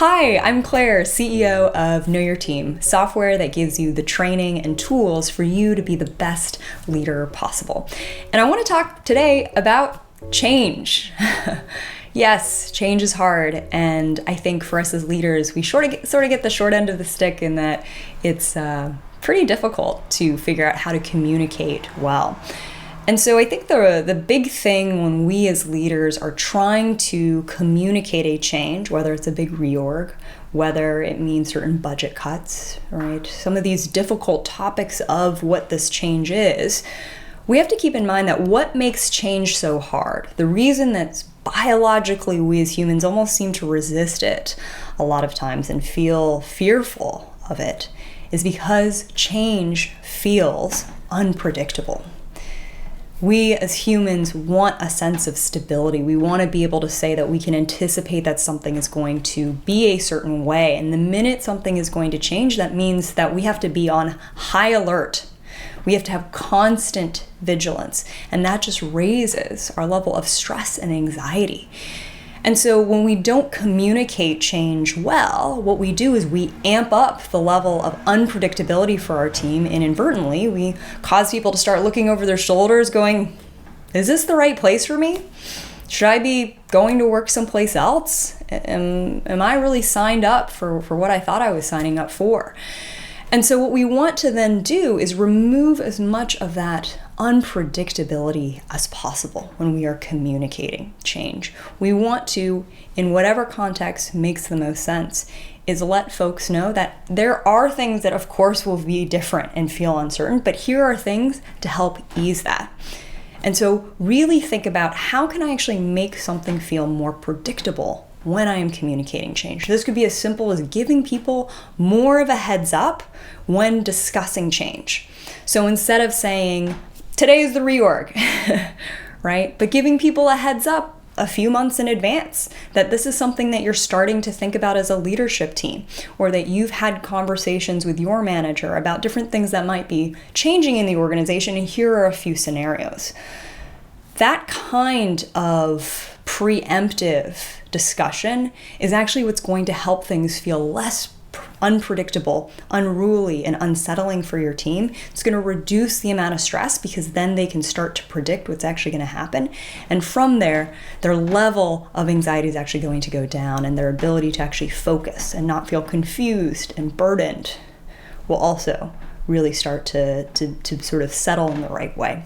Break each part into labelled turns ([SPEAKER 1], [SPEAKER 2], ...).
[SPEAKER 1] Hi, I'm Claire, CEO of Know Your Team, software that gives you the training and tools for you to be the best leader possible. And I want to talk today about change. Yes, change is hard, and I think for us as leaders, we sort of get the short end of the stick in that it's pretty difficult to figure out how to communicate well. And so I think the big thing when we as leaders are trying to communicate a change, whether it's a big reorg, whether it means certain budget cuts, right? Some of these difficult topics of what this change is, we have to keep in mind that what makes change so hard, the reason that biologically we as humans almost seem to resist it a lot of times and feel fearful of it, is because change feels unpredictable. We as humans want a sense of stability. We want to be able to say that we can anticipate that something is going to be a certain way. And the minute something is going to change, that means that we have to be on high alert. We have to have constant vigilance. And that just raises our level of stress and anxiety. And so when we don't communicate change well, what we do is we amp up the level of unpredictability for our team, and inadvertently we cause people to start looking over their shoulders going, is this the right place for me? Should I be going to work someplace else? Am I really signed up for what I thought I was signing up for? And so what we want to then do is remove as much of that unpredictability as possible when we are communicating change. We want to, in whatever context makes the most sense, is let folks know that there are things that of course will be different and feel uncertain, but here are things to help ease that. And so really think about, how can I actually make something feel more predictable when I am communicating change? This could be as simple as giving people more of a heads up when discussing change. So instead of saying, today's the reorg, right? But giving people a heads up a few months in advance that this is something that you're starting to think about as a leadership team, or that you've had conversations with your manager about different things that might be changing in the organization, and here are a few scenarios. That kind of preemptive discussion is actually what's going to help things feel less unpredictable, unruly, and unsettling for your team. It's going to reduce the amount of stress because then they can start to predict what's actually going to happen. And from there, their level of anxiety is actually going to go down, and their ability to actually focus and not feel confused and burdened will also really start to sort of settle in the right way.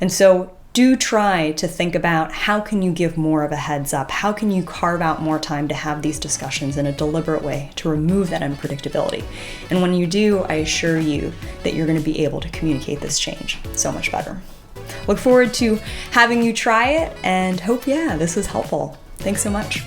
[SPEAKER 1] And so do try to think about, how can you give more of a heads up? How can you carve out more time to have these discussions in a deliberate way to remove that unpredictability? And when you do, I assure you that you're going to be able to communicate this change so much better. Look forward to having you try it, and hope, this is helpful. Thanks so much.